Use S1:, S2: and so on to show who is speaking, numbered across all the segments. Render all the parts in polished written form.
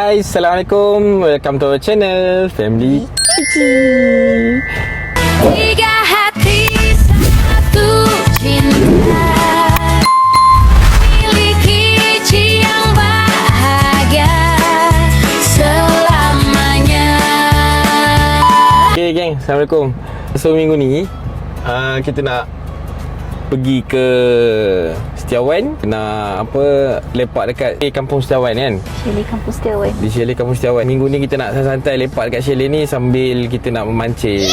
S1: Hai, Assalamualaikum. Welcome to our channel Family Cici.
S2: Tiga hati satu cinta, miliki yang bahagia selamanya.
S1: Okay geng, Assalamualaikum. So minggu ni kita nak pergi ke Setiawan. Nak lepak dekat Kampung Setiawan kan.
S3: Chalet Kampung Setiawan.
S1: Di Chalet Kampung Setiawan. Minggu ni kita nak santai-santai lepak dekat chalet ni sambil kita nak memancing.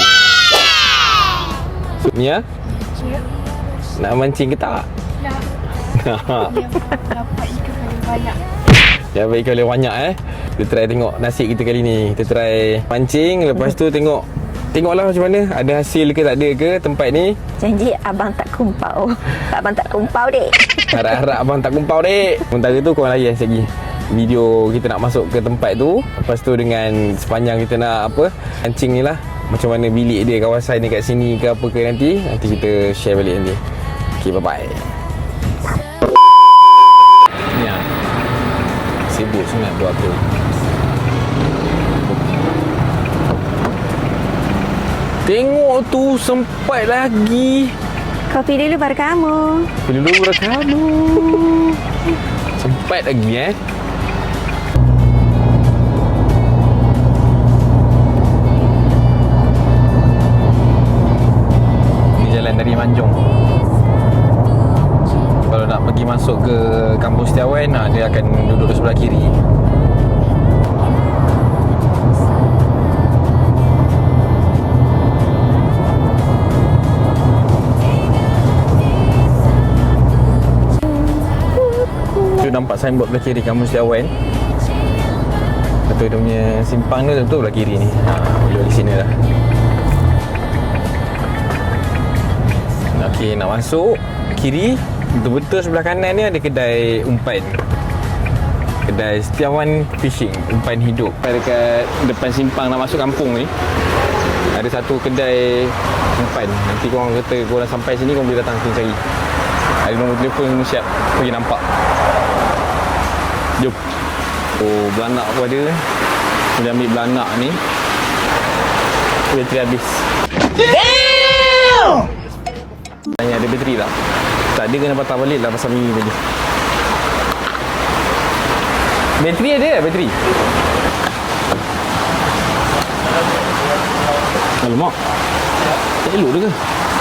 S1: Ya? Nak mancing ke tak? Nak.
S3: Dapat ikan paling banyak.
S1: Ya, baik kalau banyak Kita try tengok nasib kita kali ni. Kita try mancing, lepas tu tengoklah macam mana, ada hasil ke tak ada ke tempat ni.
S3: Janji abang tak kumpau. Abang tak kumpau dek.
S1: Harap-harap abang tak kumpau dek. Sementara tu korang layan lagi video kita nak masuk ke tempat tu. Lepas tu dengan sepanjang kita nak mancing ni lah, macam mana bilik dia, kawasan dia kat sini ke apa ke, nanti kita share balik nanti. Okay, bye-bye. Ni lah, sibuk sangat buat apa. Tengok tu, sempat lagi.
S3: Kopi dulu baru kamu.
S1: Dulu baru kamu. Sempat lagi Ni jalan dari Manjung. Kalau nak pergi masuk ke Kampung Setiawan, dia akan duduk di sebelah kiri. Nampak signboard belah kiri Kampung Setiawan. Betul dia punya simpang tu betul belah kiri ni. Duduk di sini lah. Okey, nak masuk kiri, betul-betul sebelah kanan ni ada kedai umpan. Kedai Setiawan Fishing, umpan hidup. Dekat depan simpang nak masuk kampung ni ada satu kedai umpan. Nanti korang kata korang sampai sini, korang boleh datang sini cari. Ada nombor telefon siap pergi nampak. Jom. Oh, belanak pun ada. Boleh ambil belanak ni. Bateri habis. Damn! Tanya ada bateri tak? Tak ada, kena patah balik lah pasal mini tadi. Bateri ada tak? Bateri? Alamak. Tak elok tu ke?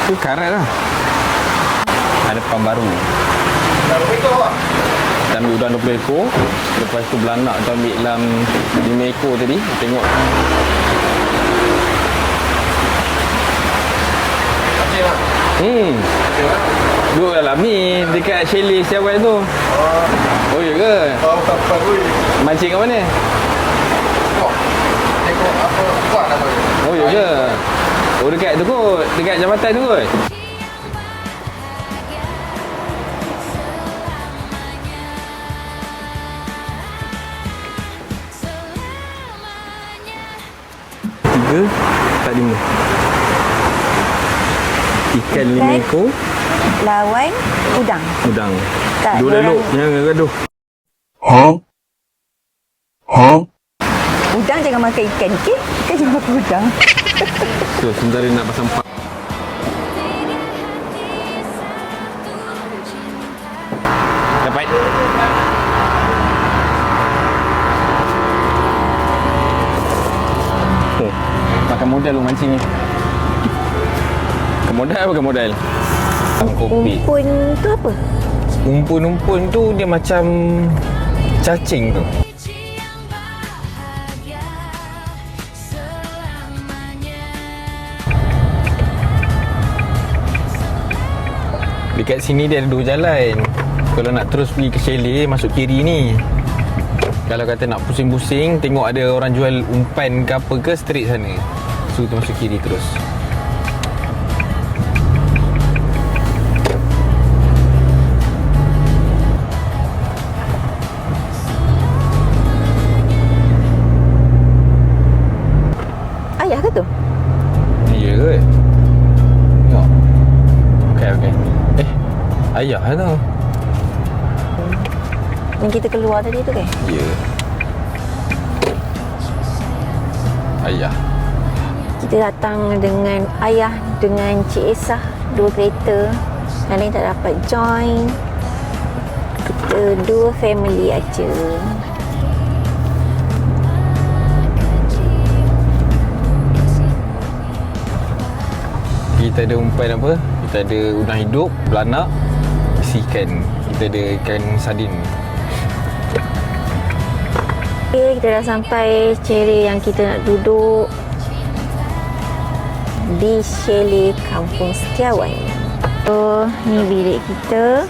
S1: Tu karat lah. Ada pam baru. Kita ambil udang 20 ekor. Lepas tu belanak tu ambil dalam 5 ekor tadi. Tengok. Duduk dalam ni, dekat chalet Setiawan tu. Oh ya ke? Mancing kat mana?
S4: Tengok apa buat nama dia.
S1: Oh ya ke? Oh dekat tu kot. Dekat jambatan tu kot. Tak 5. Ikan 5 ekor.
S3: Lawan udang.
S1: Udang.
S3: Tak,
S1: Dua
S3: dia
S1: elok.
S3: orang-
S1: Jangan gaduh.
S3: Udang jangan makan ikan, okey? Ikan jangan makan udang.
S1: So, sementara nak pasang pak. Dapat. Oh, makan modal lu mancing ni. Modal apa modal? Kopi.
S3: Umpun tu apa?
S1: Umpun-umpun tu dia macam cacing tu. Dekat sini dia ada 2 jalan. Kalau nak terus pergi ke chalet, masuk kiri ni. Kalau kata nak pusing-pusing, tengok ada orang jual umpan ke apa ke, straight sana. So kita masuk kiri terus.
S3: Ayah ke tu?
S1: Ya ke? Tengok. Okey. Ayah tu.
S3: Yang kita keluar tadi tu kan?
S1: Ya.
S3: Kita datang dengan ayah dengan Cik Esah, 2 kereta. Yang lain tak dapat join. Kita 2 family aja.
S1: Kita ada umpan apa? Kita ada udang hidup, belanak, isi ikan. Kita ada ikan sardin.
S3: Okay, kita dah sampai chalet yang kita nak duduk di chalet Kampung Setiawan. So, ni bilik kita.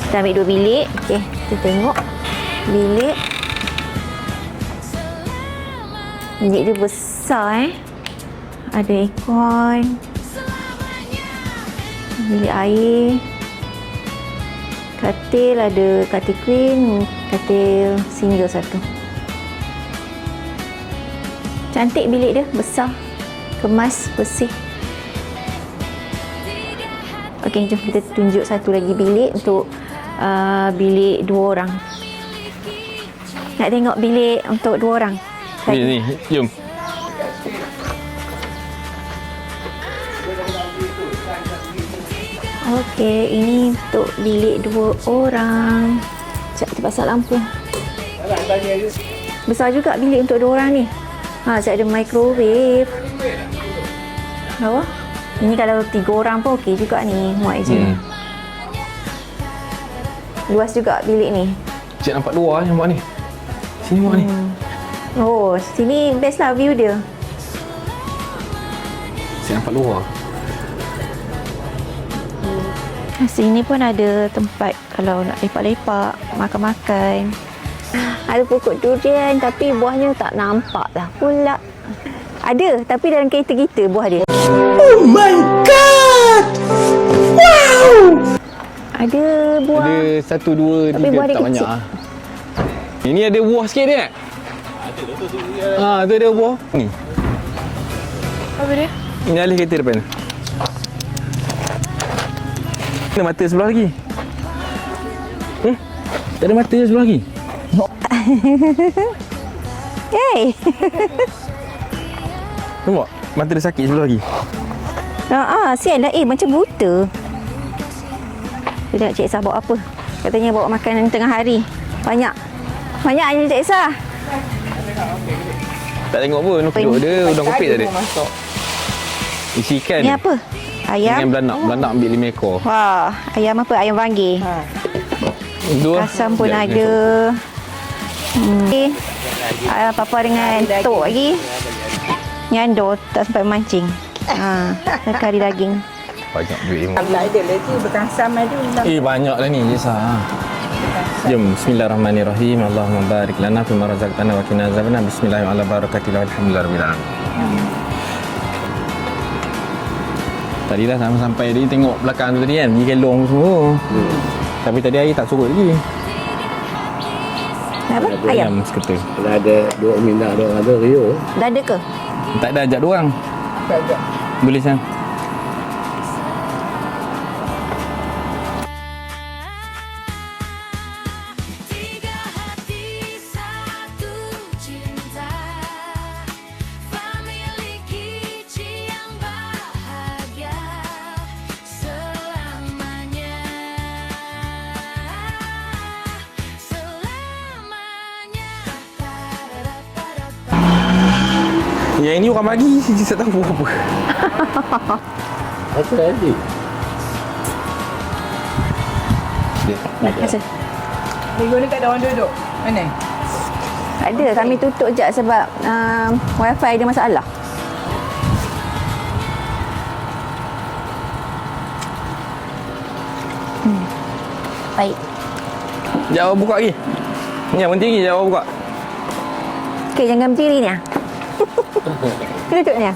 S3: Kita ambil 2 bilik. Okay, kita tengok bilik. Bilik dia besar Ada aircon. Bilik air. Katil, ada katil queen, katil single satu. Cantik bilik dia, besar, kemas, bersih. Okey, jom kita tunjuk satu lagi bilik untuk bilik 2 orang. Nak tengok bilik untuk 2 orang?
S1: Ni, jom.
S3: Okey, ini untuk bilik 2 orang. Sekejap kita pasang lampu. Besar juga bilik untuk 2 orang ni. Saya ada microwave. Bawah. Ini kalau 3 orang pun okey juga ni. Muat je. Luas juga bilik ni.
S1: Cik nampak luar ni muat ni. Sini muat ni.
S3: Oh, sini best lah view dia.
S1: Cik nampak luar.
S3: Sini pun ada tempat kalau nak lepak-lepak, makan-makan. Ada pokok durian tapi buahnya tak nampak dah pula. Ada tapi dalam kereta kita buah dia.
S5: Oh my god! Wow!
S3: Ada buah.
S1: Ada 1, 2, 3
S3: Tapi buah dia
S1: tak banyak
S3: kecil.
S1: ah. Ini ada buah sikit dia tak? Ada tu ada buah. Ni.
S3: Apa dia?
S1: Ini alih kereta depan. Ada mata sebelah lagi. Tak ada mata sebelah lagi.
S3: Hey.
S1: Nampak? Mata dia sakit sebelah lagi.
S3: Sial lah. Macam buta. Kita tengok Cik Esah bawa apa. Katanya bawa makanan tengah hari. Banyak. Banyaknya Cik Esah.
S1: Tak tengok pun. Duduk dia udang kopit tadi. Isi ikan.
S3: Ni apa? Ayam.
S1: Dengan belanak. Belanak ambil 5 ekor.
S3: Wah, ayam apa? Ayam banggi.
S1: Dua.
S3: Asam pun
S1: Sekejap,
S3: ada. Okay. Papa dengan tok lagi. Nyando tak sempat mancing. Kari daging.
S1: Banyak duit.
S6: Lah ada lagi berkasam ada.
S1: Banyak lah ni Jesa. Jom, bismillahirrahmanirrahim. Allahumma barik lana fima razaqtana wa qina azabannar. Bismillahirrahmanirrahim. Alhamdulillahirabbil alamin. Tadi dah sampai dia tengok belakang tu tadi kan, pergi kelong semua. Tapi tadi air tak surut lagi.
S3: Apa? Ayam.
S1: Seketul.
S5: Kalau ada 2 minat, 2 ada Rio.
S3: Dah ada ke?
S1: Tak ada, ajak 2 orang.
S6: Tak ada.
S1: Boleh sang.
S2: Tiga hati satu cinta, memiliki yang bahagia selamanya, selamanya.
S1: Yang ini orang bagi, saya tak tahu apa.
S5: Apa tadi?
S3: Hasil.
S6: Minggu ni tak ada orang duduk. Mana?
S3: Ada, kami tutup je sebab wifi dia masalah. Baik.
S1: Jauh buka lagi. Ni yang penting lagi, jauh buka.
S3: Okey, jangan berdiri ni. Duduk ni.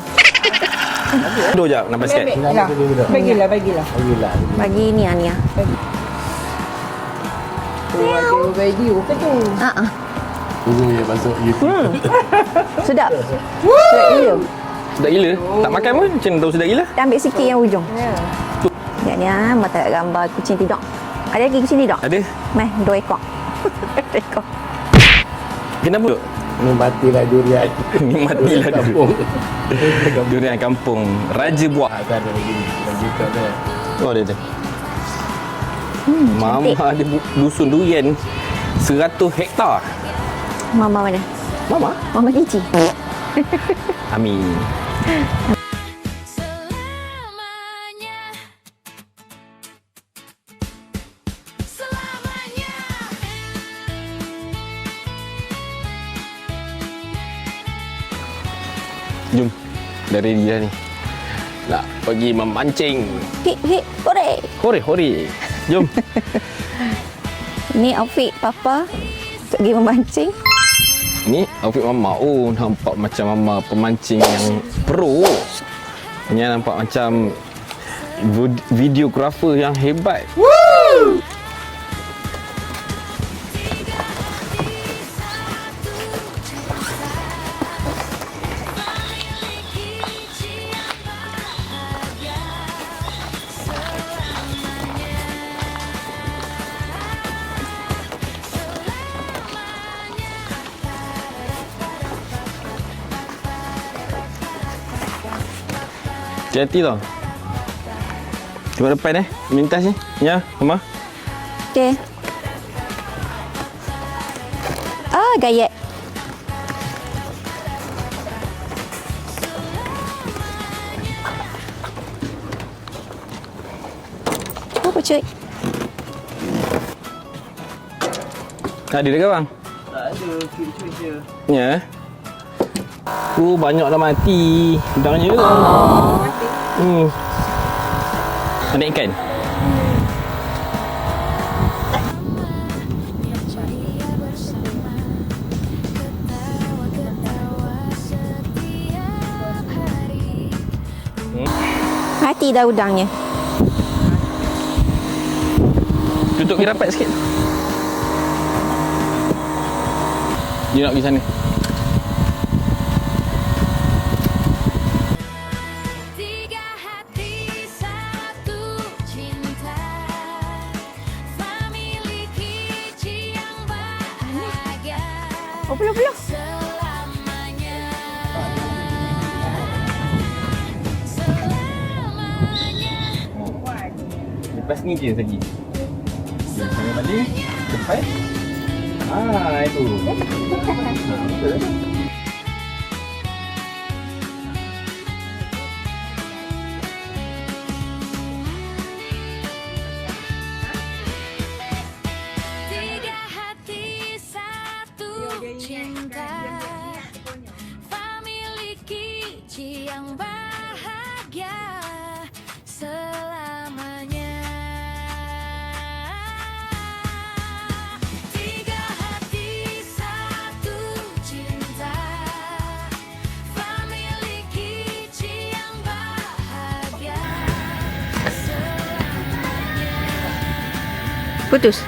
S1: Duduk jap, nampak sikit.
S6: Lah. Bagilah.
S5: Bagilah.
S3: Bagi ni ni.
S6: Tu ada video ke tu?
S5: Tunggu yang masuk YouTube.
S3: Sedap. Sedap gila.
S1: Sedap gila. Tak makan pun, macam tahu sedap gila.
S3: Kita ambil sikit yang ujung. Ya ni mata gambar kucing tidur. Ada lagi kucing tidur?
S1: Ada.
S3: Meh, 2 ekor. 2 ekor.
S1: Kenapa?
S5: Nikmatilah durian.
S1: Nikmatilah
S5: Kampung.
S1: durian kampung Raja Buah.
S5: Ada lagi. Lagi tu ada.
S1: Oh dia tu. Mama ada dusun durian 100 hektar.
S3: Mama mana?
S1: Mama?
S3: Mama Cici.
S1: Amin.
S2: Selamanya. Selamanya.
S1: Jom. Dah ready dah ni. Nak pergi memancing.
S3: Hik, hik, korek.
S1: Hore. Jom.
S3: Ni outfit Papa untuk pergi memancing.
S1: Ni outfit Mama. Oh, nampak macam Mama pemancing yang pro. Ni nampak macam videographer yang hebat. Hati-hati tau. Tengok depan mintas ni. Ya, Mama.
S3: Okey. Ah, gayet. Apa cuy?
S1: Ada dekat bang?
S4: Tak ada, cuit-cuit je.
S1: Ya. Oh, banyak dah mati. Udangnya.
S6: Mati.
S1: Ada ikan?
S3: Mati dah udangnya.
S1: Tutup dia rapat sikit. Dia nak pergi sana.
S2: Tiga hati satu cinta, memiliki yang bahagia
S3: Oh, belum.
S2: selamanya. Selamanya.
S1: Lepas ni je lagi. Dia sana balik. Cepat. Itu. Betul.
S2: Tiga hati satu cinta, memiliki yang bahagia selamanya. Tiga hati satu cinta, memiliki yang bahagia selamanya.
S3: Putus.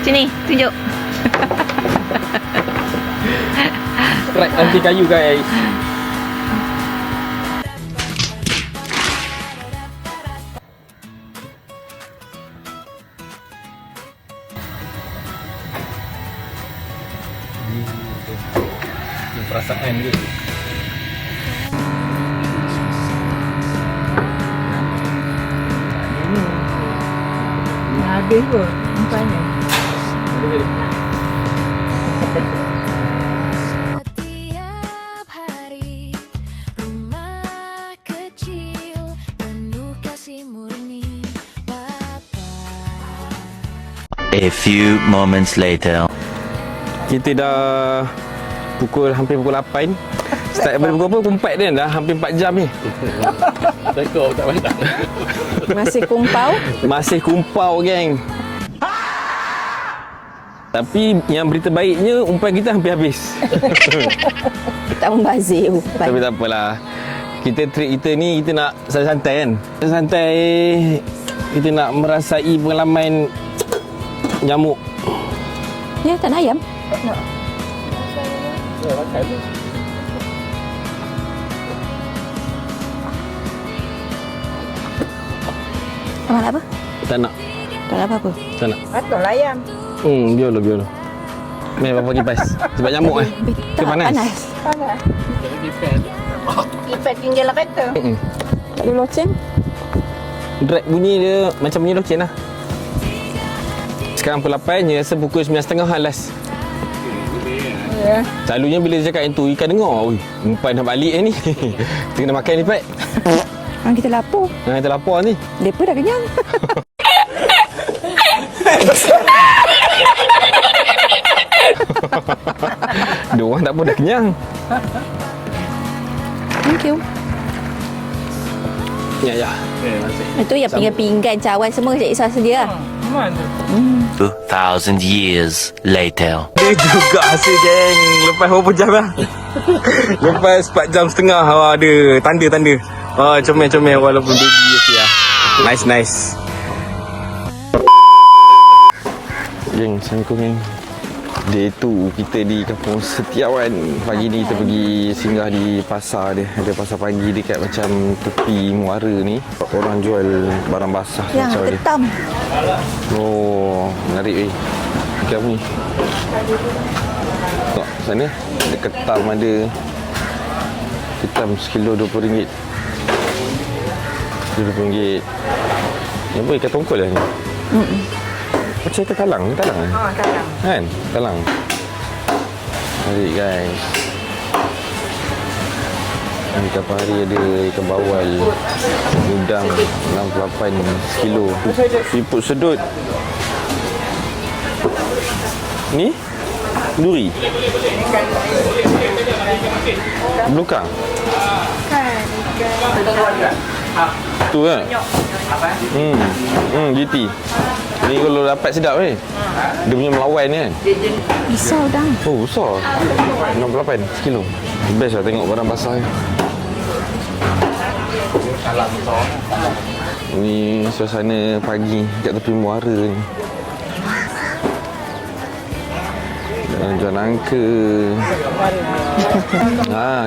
S3: Sini, tunjuk.
S1: Strike anti kayu guys. Perasaan dia.
S6: Habis pun nampaknya.
S2: Setiap hari rumah kecil penuh kasih murni Bapa.
S7: A few moments later.
S1: Kita dah hampir pukul 8. Start daripada pukul apa? Pukul 4 dia dah hampir 4 jam ni.
S5: Tekok tak pandang.
S3: Masih kumpau.
S1: Masih kumpau geng. Tapi yang berita baiknya umpan kita hampir habis.
S3: Tak membazir umpan.
S1: Tapi tak apalah. Kita trip kita ni kita nak santai-santai kan. Santai. Kita nak merasai pengalaman nyamuk.
S3: Ya, tak nak ayam. Abang nak apa?
S1: Tak nak.
S3: Tak nak apa-apa.
S1: Tak nak.
S6: Patutlah ayam.
S1: Biarlah. Meh apa kipas. Sebab nyamuk
S3: Tak
S1: panas.
S6: Panas. Kipas tinggal lah kereta.
S3: Tak ada loceng.
S1: Drag bunyi dia macam bunyi loceng lah. Sekarang pukul 8 je, rasa pukul 9.30 halas.
S6: Ya.
S1: Selalunya bila dia cakap yang tu, ikan dengar. Ui, umpan dah balik ni. Kita kena makan ni, Pat.
S3: Orang kita lapar.
S1: Kita lapar ni.
S3: Mereka dah kenyang.
S1: Dia orang tak pun dah kenyang.
S3: Thank you.
S1: Ya.
S3: Itu yang pinggan-pinggan cawan semua Cik Isah sedia.
S6: Mana?
S7: 2,000 years later.
S1: Dia juga hasil geng. Lepas berapa jam lah? Lepas 4 jam setengah. Ada tanda-tanda. Comel-comel walaupun baby je lah. Nice. Geng, Assalamualaikum geng. Day tu kita di Kampung Setiawan. Pagi ni kita pergi singgah di pasar dia. Ada pasar pagi dekat macam tepi muara ni. Orang jual barang basah
S3: Yang
S1: macam dia.
S3: ketam.
S1: Oh, menarik Ikan apa ni? Tengok sana. Ada ketam ada. Ketam sekilo RM20. RM20. Ni apa ikan tongkol lah ni? Macam ikan talang ni talang kan?
S6: Talang.
S1: Kan? Talang. Menarik guys. Ikan pari ada, ikan bawal, udang 68 kilo. Siput sedut. Ni? Duri. Belukang. Tu kan? GT. Ni kalau dapat sedap ni. Dia punya melawan ni kan?
S3: Besar dah.
S1: Oh, besar. 68 sekilo. Best lah tengok barang basah ni. Ni suasana pagi kat tepi muara ni. Jalan angka.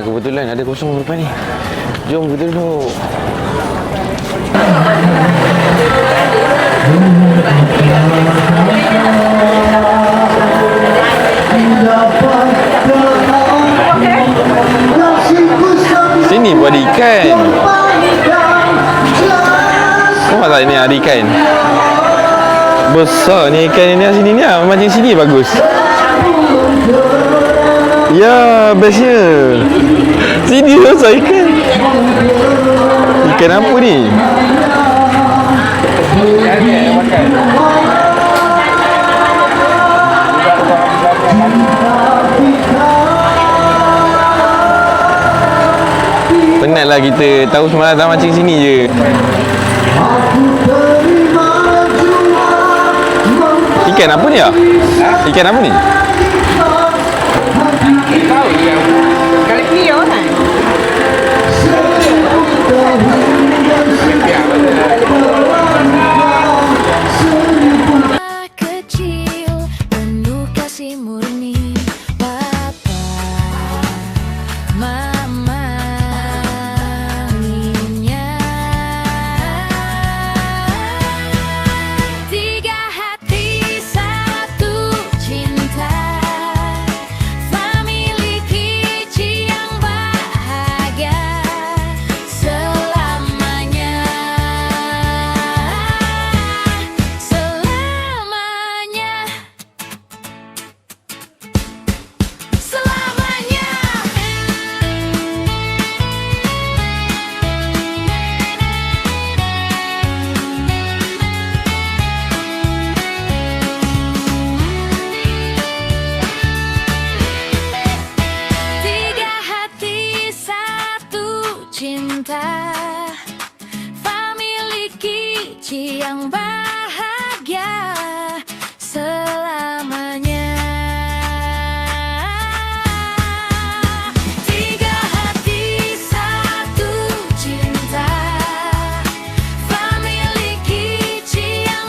S1: Kebetulan ada kosong depan ni. Jom kita duduk. Sini buat ikan. Nampak tak ni ada ikan? Besar ni ikan ni sini ni lah. Macam sini bagus. Ya, bestnya. Sini besar ikan. Ikan apa ni? Penatlah kita tahu semalam tak mancing sini je. Ikan apa ni ah? Ikan apa ni?
S6: Kali Pio kan?
S2: Kecil penuh kasih murni Papa Mama Ninya Tiga hati satu cinta Memiliki yang bahagia selamanya Selamanya Selamanya Tiga hati satu cinta Memiliki yang bahagia selamanya Tiga hati satu cinta Memiliki yang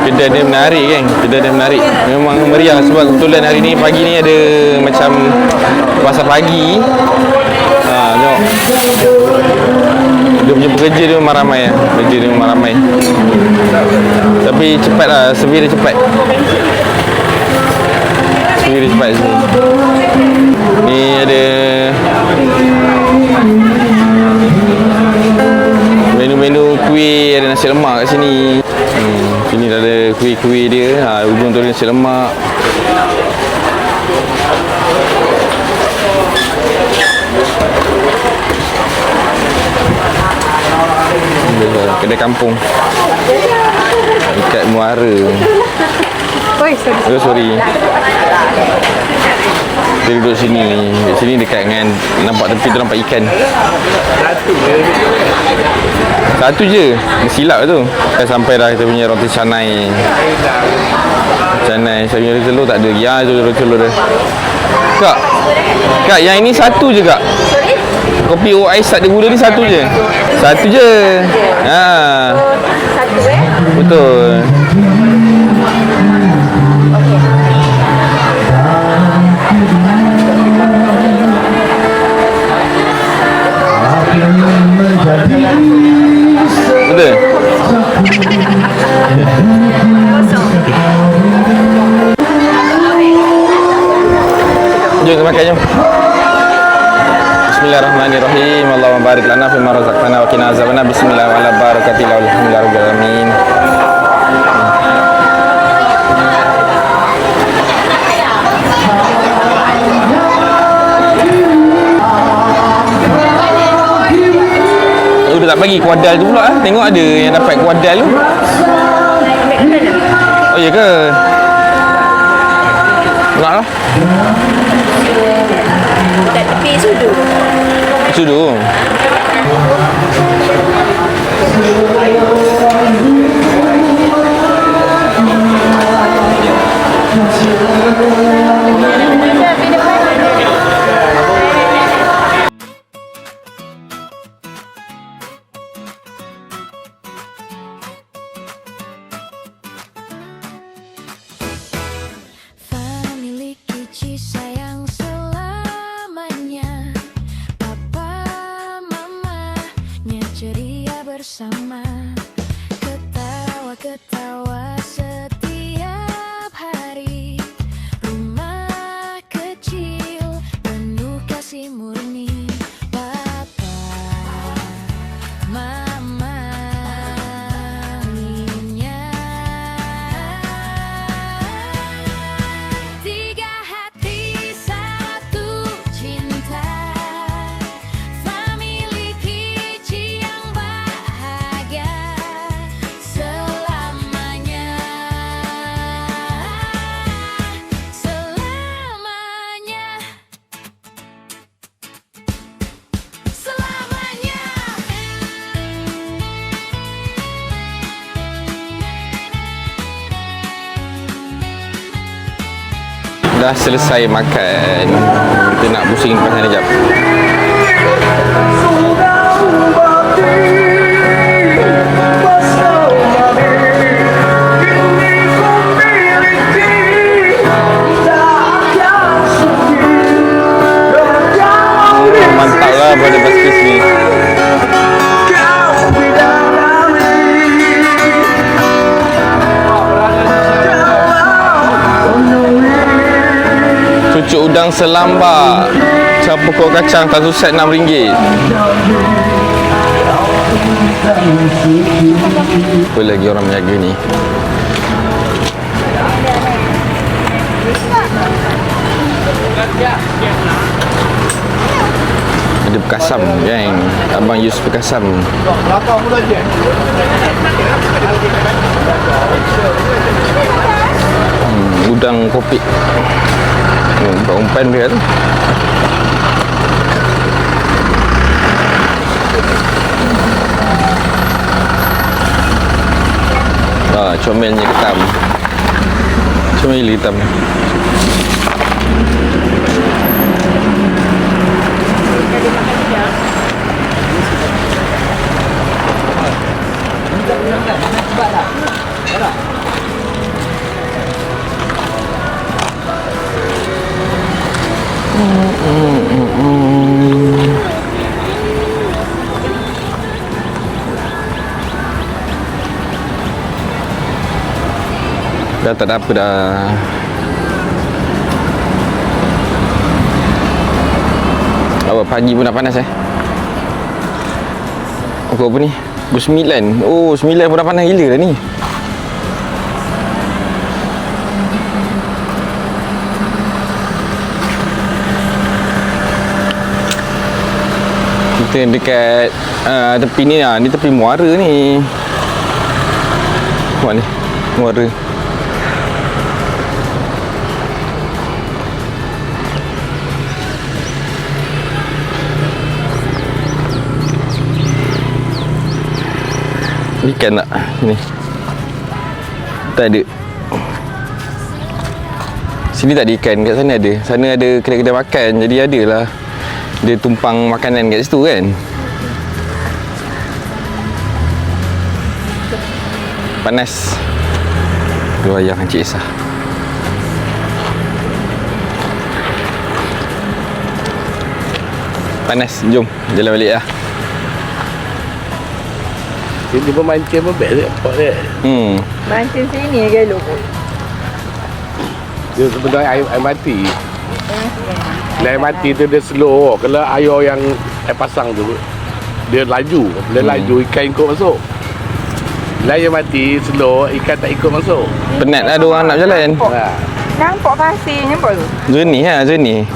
S1: Kedai dia menarik kan? Kedai dia menarik. Memang meriah sebab kebetulan hari ni pagi ni ada macam pasar pagi. Tengok. Dia punya pekerja dia memang ramai lah. Pekerja dia memang ramai. Tapi cepat lah, servis dia cepat. Servis dia cepat sini. Ni ada menu-menu kuih, ada nasi lemak kat sini. Sini dah ada kuih-kuih dia. Ujung tu ada nasi lemak. Kedai kampung dekat Muara. Sorry. Dia duduk sini. Di sini dekat dengan nampak tepi tu nampak ikan. Satu je. Silap tu. Dah sampai dah kita punya roti canai. Saya punya roti telur tak ada. Ya, tu roti telur dia. Kak, yang ini satu je kak. Kopi ais tak ada gula ni satu je. Satu je.
S3: Satu
S1: Betul. Betul. Jom kita makan jom. Bismillahirrahmanirrahim. Allahumma barik lana fima razaqtana wa qina azabannar. Bismillah wa ala barakatillah walhamdulillahirabbil alamin. Dia tak bagi kuadal tu pula. Tengok ada yang dapat kuadal tu. Oh ya ke? Nak lah.
S3: Dekat tepi sudu.
S1: Sudu.
S2: Memiliki kasih sayang selamanya. Papa, mamanya ceria bersama. Ketawa-ketawa setiap hari. Rumah kecil penuh kasih murni. Papa, mamanya. Tiga hati satu cinta. Memiliki yang bahagia selamanya. Selamanya. Selamanya.
S1: Dah selesai makan. Kita nak pusing pasal ni jap. Mantap lah pada baskis ni. Cucuk udang selambak, campur kuah kacang, satu set RM6. Apa lagi orang menjaga ni? Ada bekasam, geng. Abang use bekasam. Udang kopi. Buka umpan dia tu. Comelnya hitam. Comel hitam. Dah tak ada apa dah. Awak pagi pun dah panas Pukul apa ni? Pukul 9. Oh 9 pun dah panas gila dah ni. Kita dekat tepi ni lah. Ni tepi muara ni. Nampak ni muara. Ikan tak? Sini. Tak ada. Sini tak ada ikan. Kat sana ada. Sana ada kedai-kedai makan. Jadi ada lah. Dia tumpang makanan kat situ kan. Panas. Dua ayam Encik Isah. Panas. Jom. Jalan balik lah.
S5: Sini pun mancing pun best nampak dia.
S6: Mancing sini ke pun.
S5: Dia sebenarnya air mati. Bila air mati tu dia slow. Kalau air yang air pasang tu dia laju. Bila laju ikan ikut masuk. Bila air mati slow ikan tak ikut masuk.
S1: Penat lah diorang nak berjalan.
S5: Ha.
S6: Nampak pasirnya pun.
S1: Zon ni ha, zon ni.